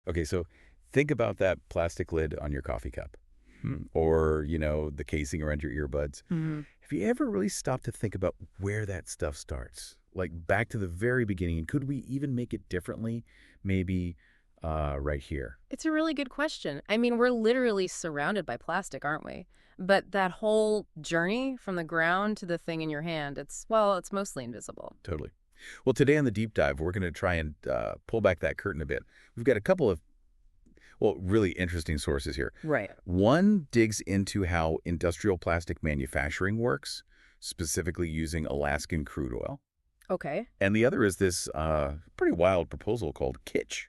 Okay, so think about that plastic lid on your coffee cup. Or, the casing around your earbuds. Hmm. Have you ever really stopped to think about where that stuff starts? Like back to the very beginning. Could we even make it differently? Maybe right here. It's a really good question. I mean, we're literally surrounded by plastic, aren't we? But that whole journey from the ground to the thing in your hand, it's mostly invisible. Totally. Well, today on the deep dive, we're going to try and pull back that curtain a bit. We've got a couple of, really interesting sources here. Right. One digs into how industrial plastic manufacturing works, specifically using Alaskan crude oil. Okay. And the other is this pretty wild proposal called Kitsch,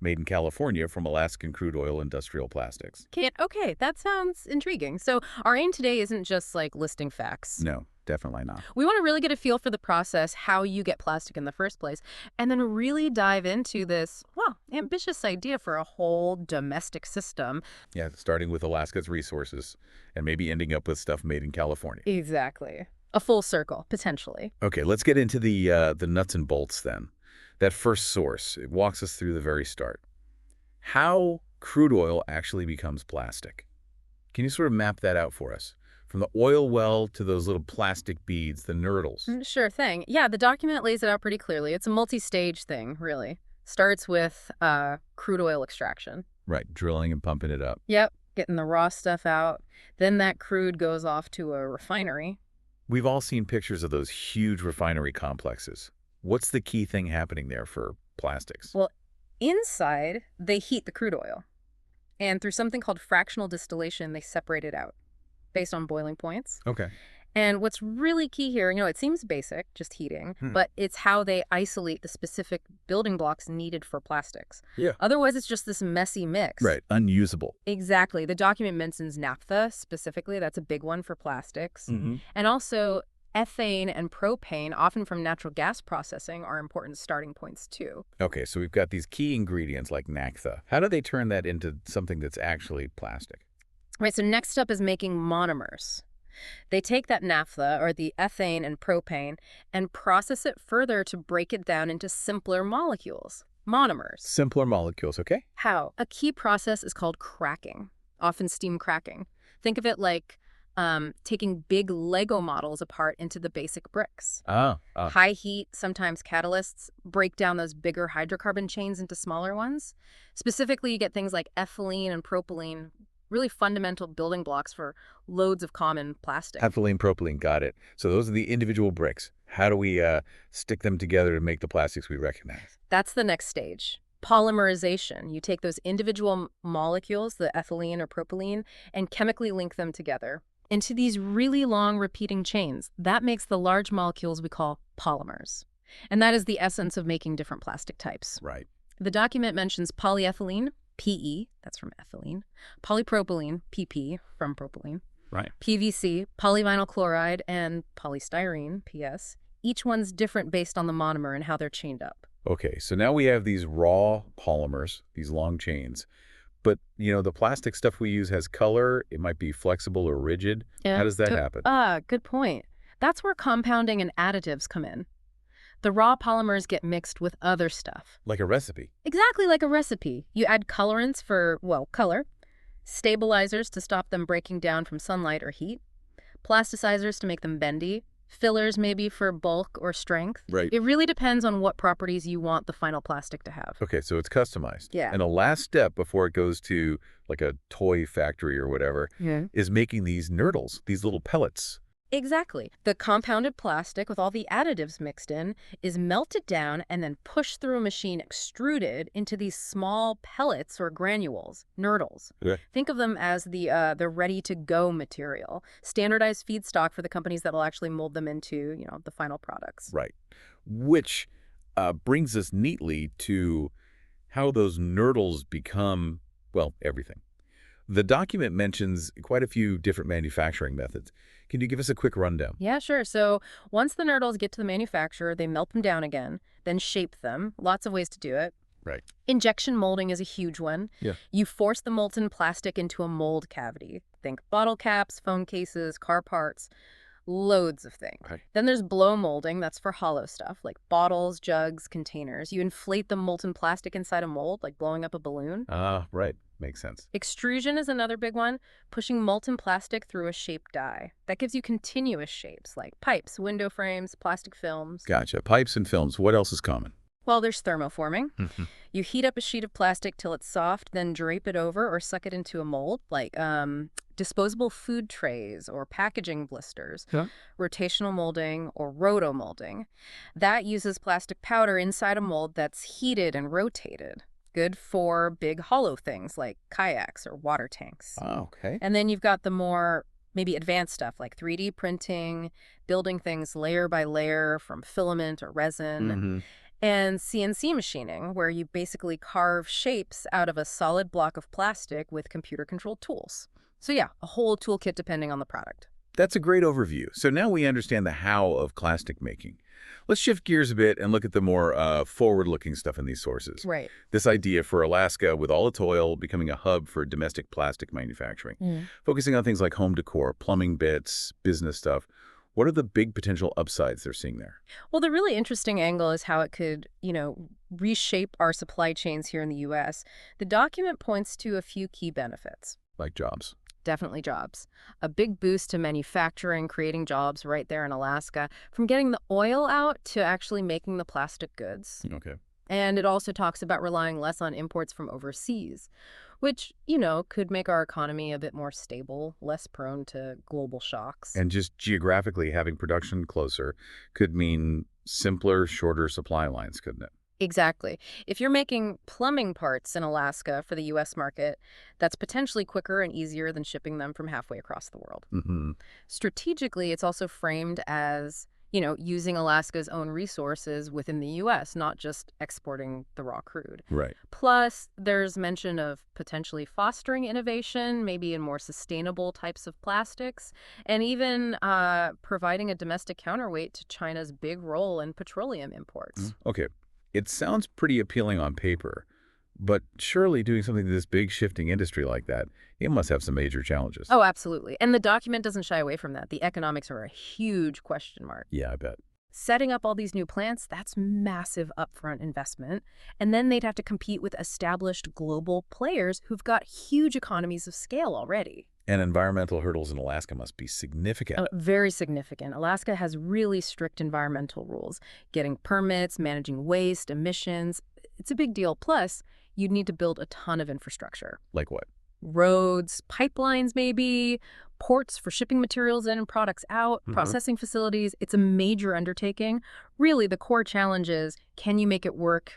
made in California from Alaskan crude oil industrial plastics. Okay, that sounds intriguing. So our aim today isn't just like listing facts. No, definitely not. We want to really get a feel for the process, how you get plastic in the first place, and then really dive into this, ambitious idea for a whole domestic system. Yeah, starting with Alaska's resources and maybe ending up with stuff made in California. Exactly. A full circle, potentially. Okay, let's get into the nuts and bolts then. That first source, it walks us through the very start. How crude oil actually becomes plastic. Can you sort of map that out for us? From the oil well to those little plastic beads, the nurdles. Sure thing. Yeah, the document lays it out pretty clearly. It's a multi-stage thing, really. Starts with crude oil extraction. Right, drilling and pumping it up. Yep, getting the raw stuff out. Then that crude goes off to a refinery. We've all seen pictures of those huge refinery complexes. What's the key thing happening there for plastics? Well, inside, they heat the crude oil. And through something called fractional distillation, they separate it out based on boiling points. Okay. And what's really key here, it seems basic, just heating, but it's how they isolate the specific building blocks needed for plastics. Yeah. Otherwise, it's just this messy mix. Right, unusable. Exactly. The document mentions naphtha specifically. That's a big one for plastics. And also, ethane and propane, often from natural gas processing, are important starting points too. Okay, so we've got these key ingredients like naphtha. How do they turn that into something that's actually plastic? Right, so next up is making monomers. They take that naphtha, or the ethane and propane, and process it further to break it down into simpler molecules, monomers. Simpler molecules, okay? How? A key process is called cracking, often steam cracking. Think of it like taking big Lego models apart into the basic bricks. High heat, sometimes catalysts, break down those bigger hydrocarbon chains into smaller ones. Specifically, you get things like ethylene and propylene, really fundamental building blocks for loads of common plastic. Ethylene, propylene, got it. So those are the individual bricks. How do we stick them together to make the plastics we recognize? That's the next stage. Polymerization. You take those individual molecules, the ethylene or propylene, and chemically link them together into these really long repeating chains. That makes the large molecules we call polymers. And that is the essence of making different plastic types. Right. The document mentions polyethylene, PE, that's from ethylene, polypropylene, PP, from propylene, Right. PVC, polyvinyl chloride, and polystyrene, PS. Each one's different based on the monomer and how they're chained up. Okay, so now we have these raw polymers, these long chains. But, the plastic stuff we use has color. It might be flexible or rigid. How does that happen? Good point. That's where compounding and additives come in. The raw polymers get mixed with other stuff. Like a recipe. Exactly like a recipe. You add colorants for, color, stabilizers to stop them breaking down from sunlight or heat, plasticizers to make them bendy, fillers maybe for bulk or strength. Right. It really depends on what properties you want the final plastic to have. Okay, so it's customized. Yeah. And the last step before it goes to like a toy factory or whatever is making these nurdles, these little pellets. Exactly. The compounded plastic with all the additives mixed in is melted down and then pushed through a machine, extruded into these small pellets or granules, nurdles. Okay. Think of them as the ready-to-go material, standardized feedstock for the companies that will actually mold them into, the final products. Right. Which brings us neatly to how those nurdles become, everything. The document mentions quite a few different manufacturing methods. Can you give us a quick rundown? Yeah, sure. So once the nurdles get to the manufacturer, they melt them down again, then shape them. Lots of ways to do it. Right. Injection molding is a huge one. Yeah. You force the molten plastic into a mold cavity. Think bottle caps, phone cases, car parts. Loads of things. Okay. Then there's blow molding. That's for hollow stuff, like bottles, jugs, containers. You inflate the molten plastic inside a mold, like blowing up a balloon. Right. Makes sense. Extrusion is another big one, pushing molten plastic through a shaped die. That gives you continuous shapes, like pipes, window frames, plastic films. Gotcha. Pipes and films. What else is common? Well, there's thermoforming. Mhm. You heat up a sheet of plastic till it's soft, then drape it over or suck it into a mold, like disposable food trays or packaging blisters, Yeah. rotational molding or rotomolding. That uses plastic powder inside a mold that's heated and rotated. Good for big hollow things like kayaks or water tanks. Oh, okay. And then you've got the more maybe advanced stuff like 3D printing, building things layer by layer from filament or resin. Mm-hmm. And CNC machining, where you basically carve shapes out of a solid block of plastic with computer-controlled tools. So yeah, a whole toolkit depending on the product. That's a great overview. So now we understand the how of plastic making. Let's shift gears a bit and look at the more forward-looking stuff in these sources. Right. This idea for Alaska, with all its oil, becoming a hub for domestic plastic manufacturing, focusing on things like home decor, plumbing bits, business stuff. What are the big potential upsides they're seeing there? Well, the really interesting angle is how it could, reshape our supply chains here in the U.S. The document points to a few key benefits. Like jobs. Definitely jobs. A big boost to manufacturing, creating jobs right there in Alaska, from getting the oil out to actually making the plastic goods. Okay. And it also talks about relying less on imports from overseas, which, could make our economy a bit more stable, less prone to global shocks. And just geographically having production closer could mean simpler, shorter supply lines, couldn't it? Exactly. If you're making plumbing parts in Alaska for the U.S. market, that's potentially quicker and easier than shipping them from halfway across the world. Mm-hmm. Strategically, it's also framed as, using Alaska's own resources within the U.S., not just exporting the raw crude. Right. Plus, there's mention of potentially fostering innovation, maybe in more sustainable types of plastics, and even providing a domestic counterweight to China's big role in petroleum imports. Okay. It sounds pretty appealing on paper, but surely doing something to this big shifting industry like that, it must have some major challenges. Oh, absolutely. And the document doesn't shy away from that. The economics are a huge question mark. Yeah, I bet. Setting up all these new plants, that's massive upfront investment. And then they'd have to compete with established global players who've got huge economies of scale already. And environmental hurdles in Alaska must be significant. Very significant. Alaska has really strict environmental rules. Getting permits, managing waste, emissions. It's a big deal. Plus, you'd need to build a ton of infrastructure. Like what? Roads, pipelines maybe, ports for shipping materials in and products out, processing facilities. It's a major undertaking. Really, the core challenge is, can you make it work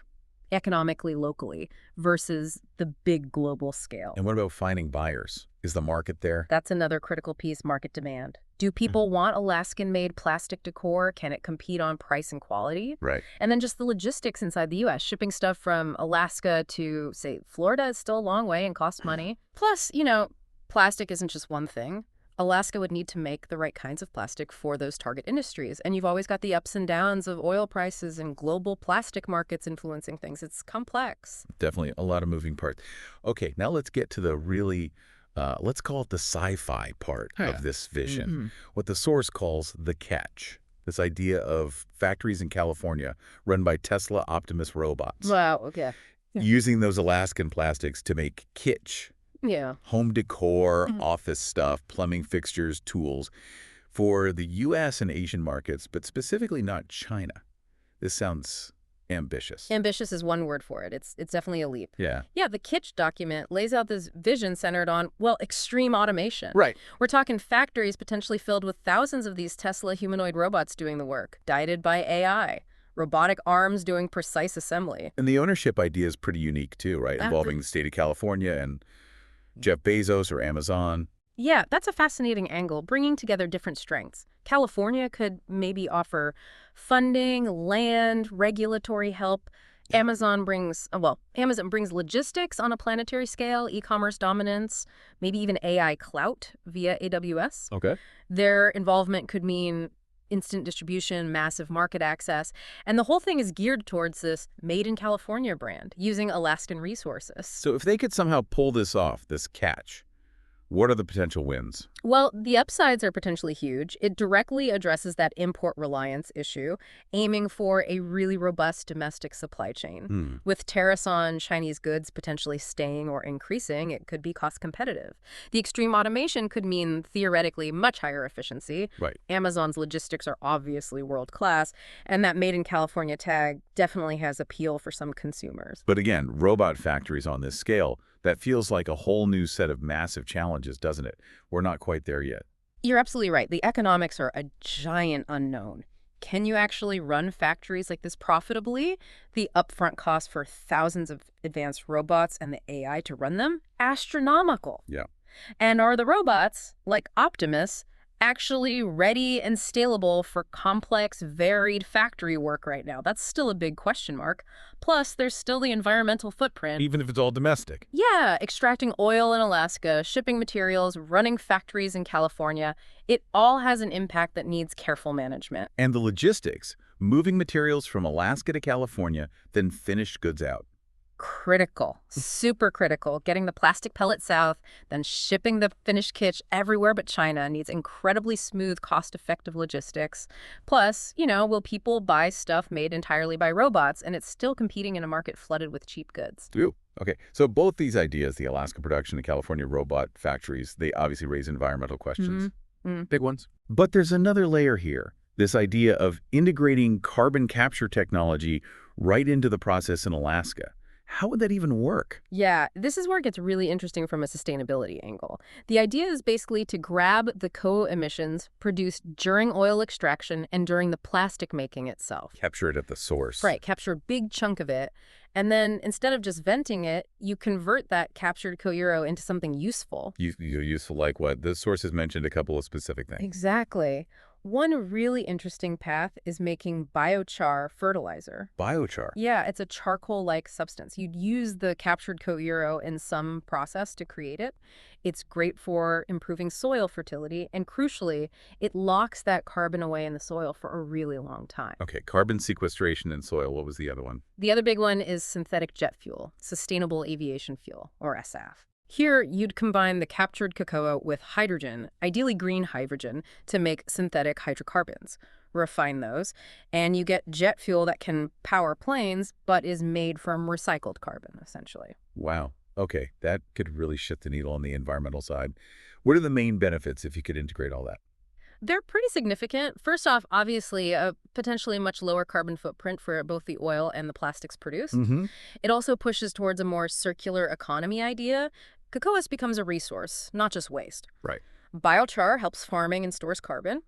economically locally versus the big global scale? And what about finding buyers? Is the market there? That's another critical piece, market demand. Do people want Alaskan-made plastic decor? Can it compete on price and quality? Right. And then just the logistics inside the U.S. Shipping stuff from Alaska to, say, Florida is still a long way and costs money. Plus, plastic isn't just one thing. Alaska would need to make the right kinds of plastic for those target industries. And you've always got the ups and downs of oil prices and global plastic markets influencing things. It's complex. Definitely a lot of moving parts. Okay, now let's get to the really, let's call it the sci-fi part of this vision. What the source calls the catch. This idea of factories in California run by Tesla Optimus robots. Wow, okay. Using those Alaskan plastics to make kitsch. Yeah. Home decor, office stuff, plumbing fixtures, tools for the U.S. and Asian markets, but specifically not China. This sounds ambitious. Ambitious is one word for it. It's definitely a leap. Yeah. Yeah, the Kitsch document lays out this vision centered on, extreme automation. Right. We're talking factories potentially filled with thousands of these Tesla humanoid robots doing the work, guided by AI. Robotic arms doing precise assembly. And the ownership idea is pretty unique too, right? Involving the state of California and Jeff Bezos or Amazon. Yeah, that's a fascinating angle, bringing together different strengths. California could maybe offer funding, land, regulatory help. Amazon brings logistics on a planetary scale, e-commerce dominance, maybe even AI clout via AWS. Okay. Their involvement could mean instant distribution, massive market access, and the whole thing is geared towards this Made in California brand, using Alaskan resources. So if they could somehow pull this off, this catch, What are the potential wins? Well, the upsides are potentially huge. It directly addresses that import reliance issue, aiming for a really robust domestic supply chain. Hmm. With tariffs on Chinese goods potentially staying or increasing, it could be cost competitive. The extreme automation could mean theoretically much higher efficiency. Right. Amazon's logistics are obviously world class, and that Made in California tag definitely has appeal for some consumers. But again, robot factories on this scale, that feels like a whole new set of massive challenges, doesn't it? We're not quite there yet. You're absolutely right. The economics are a giant unknown. Can you actually run factories like this profitably? The upfront cost for thousands of advanced robots and the AI to run them? Astronomical. Yeah. And are the robots, like Optimus, actually ready and scalable for complex, varied factory work right now? That's still a big question mark. Plus, there's still the environmental footprint. Even if it's all domestic. Yeah, extracting oil in Alaska, shipping materials, running factories in California. It all has an impact that needs careful management. And the logistics, moving materials from Alaska to California, then finished goods out. Critical, super critical. Getting the plastic pellet south, then shipping the finished kitsch everywhere but China needs incredibly smooth, cost-effective logistics. Plus, will people buy stuff made entirely by robots, and it's still competing in a market flooded with cheap goods? Ooh. Okay, so both these ideas, the Alaska production and California robot factories, they obviously raise environmental questions. Big ones. But there's another layer here, this idea of integrating carbon capture technology right into the process in Alaska. How would that even work? Yeah, this is where it gets really interesting from a sustainability angle. The idea is basically to grab the co-emissions produced during oil extraction and during the plastic making itself. Capture it at the source. Right, capture a big chunk of it. And then instead of just venting it, you convert that captured co-euro into something useful. Useful like what? The source has mentioned a couple of specific things. Exactly. One really interesting path is making biochar fertilizer. Biochar? Yeah, it's a charcoal-like substance. You'd use the captured co-euro in some process to create it. It's great for improving soil fertility, and crucially, it locks that carbon away in the soil for a really long time. Okay, carbon sequestration in soil. What was the other one? The other big one is synthetic jet fuel, sustainable aviation fuel, or SAF. Here, you'd combine the captured cocoa with hydrogen, ideally green hydrogen, to make synthetic hydrocarbons. Refine those, and you get jet fuel that can power planes, but is made from recycled carbon, essentially. Wow. Okay, that could really shift the needle on the environmental side. What are the main benefits if you could integrate all that? They're pretty significant. First off, obviously, a potentially much lower carbon footprint for both the oil and the plastics produced. It also pushes towards a more circular economy idea. Cocoa becomes a resource, not just waste. Right. Biochar helps farming and stores carbon.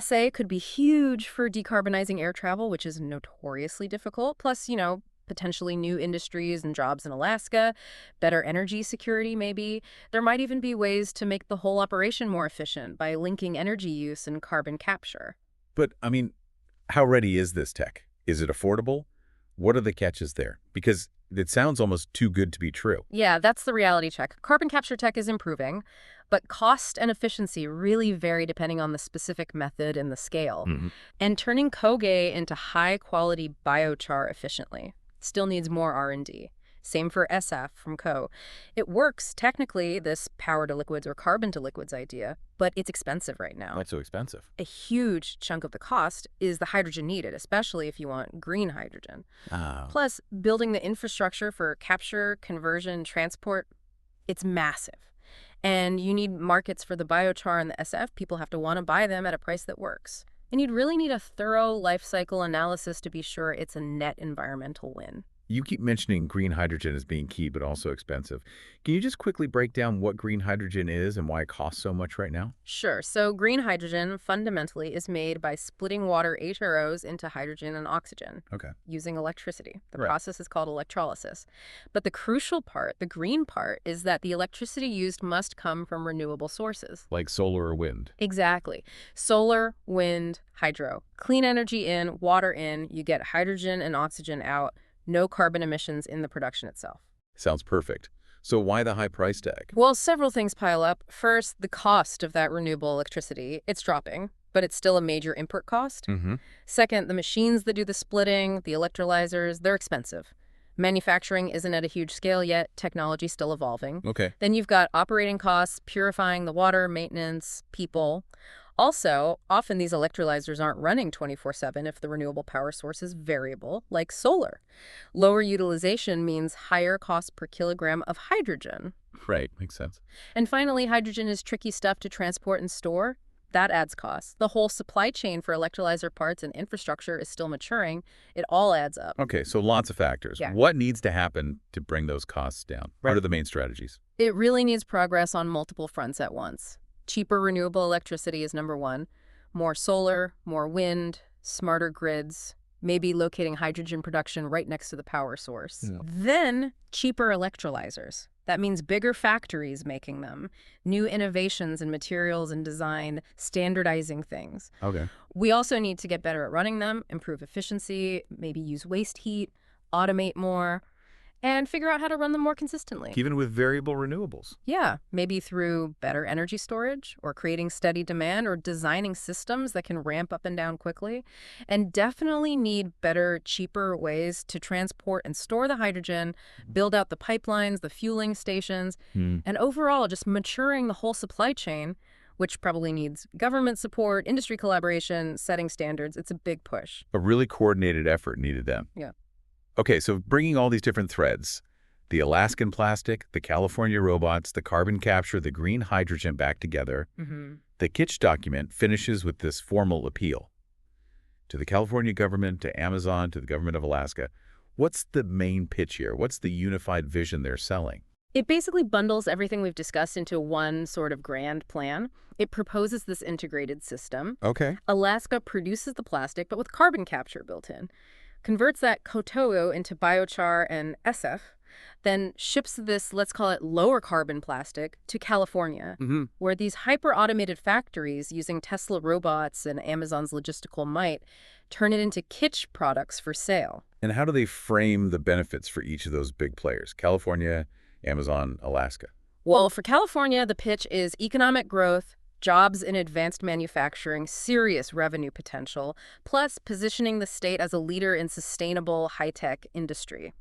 SA could be huge for decarbonizing air travel, which is notoriously difficult. Plus, potentially new industries and jobs in Alaska, better energy security maybe. There might even be ways to make the whole operation more efficient by linking energy use and carbon capture. But, I mean, how ready is this tech? Is it affordable? What are the catches there? Because it sounds almost too good to be true. Yeah, that's the reality check. Carbon capture tech is improving, but cost and efficiency really vary depending on the specific method and the scale. And turning coge into high-quality biochar efficiently still needs more R&D. Same for SAF from Co. It works technically, this power to liquids or carbon to liquids idea, but it's expensive right now. Why so expensive? A huge chunk of the cost is the hydrogen needed, especially if you want green hydrogen. Oh. Plus, building the infrastructure for capture, conversion, transport, it's massive. And you need markets for the biochar and the SF. People have to want to buy them at a price that works. And you'd really need a thorough life cycle analysis to be sure it's a net environmental win. You keep mentioning green hydrogen as being key, but also expensive. Can you just quickly break down what green hydrogen is and why it costs so much right now? Sure. So green hydrogen fundamentally is made by splitting water H2Os into hydrogen and oxygen using electricity. The process is called electrolysis. But the crucial part, the green part, is that the electricity used must come from renewable sources. Like solar or wind? Exactly. Solar, wind, hydro. Clean energy in, water in, you get hydrogen and oxygen out. No carbon emissions in the production itself. Sounds perfect. So why the high price tag? Well, several things pile up. First, the cost of that renewable electricity. It's dropping, but it's still a major input cost. Second, the machines that do the splitting, the electrolyzers, they're expensive. Manufacturing isn't at a huge scale yet, technology's still evolving. Okay. Then you've got operating costs, purifying the water, maintenance, people. Also, often these electrolyzers aren't running 24/7 if the renewable power source is variable, like solar. Lower utilization means higher cost per kilogram of hydrogen. Right. Makes sense. And finally, hydrogen is tricky stuff to transport and store. That adds costs. The whole supply chain for electrolyzer parts and infrastructure is still maturing. It all adds up. Okay, so lots of factors. Yeah. What needs to happen to bring those costs down? What Right. are the main strategies? It really needs progress on multiple fronts at once. Cheaper renewable electricity is number one. More solar, more wind, smarter grids, maybe locating hydrogen production right next to the power source. Yeah. Then, cheaper electrolyzers. That means bigger factories making them, new innovations in materials and design, standardizing things. Okay. We also need to get better at running them, improve efficiency, maybe use waste heat, automate more, and figure out how to run them more consistently. Even with variable renewables. Yeah, maybe through better energy storage or creating steady demand or designing systems that can ramp up and down quickly. And definitely need better, cheaper ways to transport and store the hydrogen, build out the pipelines, the fueling stations, and overall just maturing the whole supply chain, which probably needs government support, industry collaboration, setting standards. It's a big push. A really coordinated effort needed then. Yeah. Okay, so bringing all these different threads, the Alaskan plastic, the California robots, the carbon capture, the green hydrogen back together, the Kitsch document finishes with this formal appeal to the California government, to Amazon, to the government of Alaska. What's the main pitch here? What's the unified vision they're selling? It basically bundles everything we've discussed into one sort of grand plan. It proposes this integrated system. Okay. Alaska produces the plastic, but with carbon capture built in. Converts that kotoyo into biochar and SF, then ships this, let's call it lower carbon plastic, to California, where these hyper-automated factories using Tesla robots and Amazon's logistical might turn it into Kitsch products for sale. And how do they frame the benefits for each of those big players? California, Amazon, Alaska. Well, for California, the pitch is economic growth, jobs in advanced manufacturing, serious revenue potential, plus positioning the state as a leader in sustainable high-tech industry.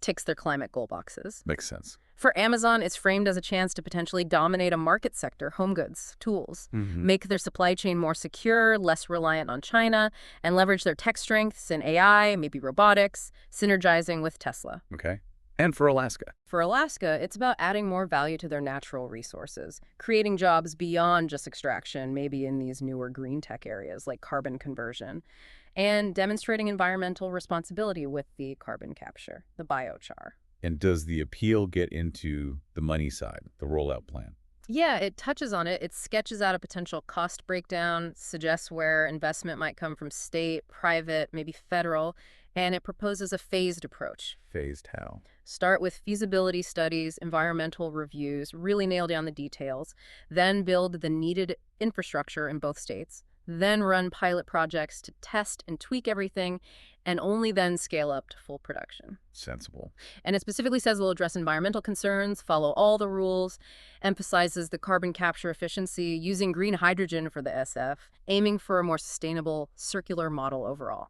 Ticks their climate goal boxes. Makes sense. For Amazon, it's framed as a chance to potentially dominate a market sector, home goods, tools, make their supply chain more secure, less reliant on China, and leverage their tech strengths in AI, maybe robotics, synergizing with Tesla. Okay. And for Alaska. For Alaska, it's about adding more value to their natural resources, creating jobs beyond just extraction, maybe in these newer green tech areas like carbon conversion, and demonstrating environmental responsibility with the carbon capture, the biochar. And does the appeal get into the money side, the rollout plan? Yeah, it touches on it. It sketches out a potential cost breakdown, suggests where investment might come from state, private, maybe federal, and it proposes a phased approach. Phased how? Start with feasibility studies, environmental reviews, really nail down the details, then build the needed infrastructure in both states, then run pilot projects to test and tweak everything, and only then scale up to full production. Sensible. And it specifically says they'll address environmental concerns, follow all the rules, emphasizes the carbon capture efficiency, using green hydrogen for the SF, aiming for a more sustainable, circular model overall.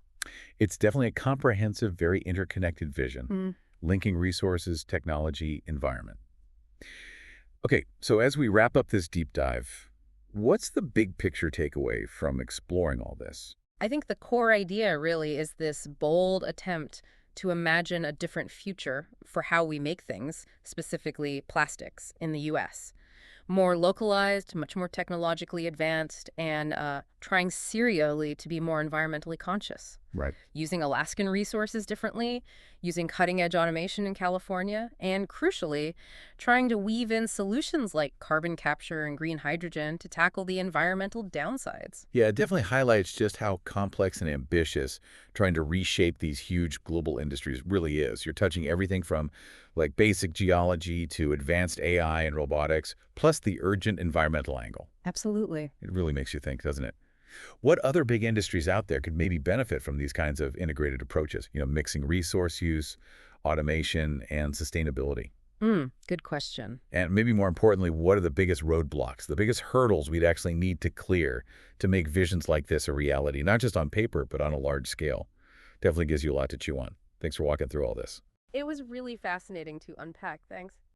It's definitely a comprehensive, very interconnected vision, linking resources, technology, environment. Okay, so as we wrap up this deep dive, what's the big picture takeaway from exploring all this? I think the core idea really is this bold attempt to imagine a different future for how we make things, specifically plastics, in the U.S. More localized, much more technologically advanced, and trying serially to be more environmentally conscious. Right. Using Alaskan resources differently, using cutting-edge automation in California, and crucially, trying to weave in solutions like carbon capture and green hydrogen to tackle the environmental downsides. Yeah, it definitely highlights just how complex and ambitious trying to reshape these huge global industries really is. You're touching everything from like basic geology to advanced AI and robotics, plus the urgent environmental angle. Absolutely. It really makes you think, doesn't it? What other big industries out there could maybe benefit from these kinds of integrated approaches, mixing resource use, automation, and sustainability? Good question. And maybe more importantly, what are the biggest roadblocks, the biggest hurdles we'd actually need to clear to make visions like this a reality, not just on paper, but on a large scale? Definitely gives you a lot to chew on. Thanks for walking through all this. It was really fascinating to unpack. Thanks.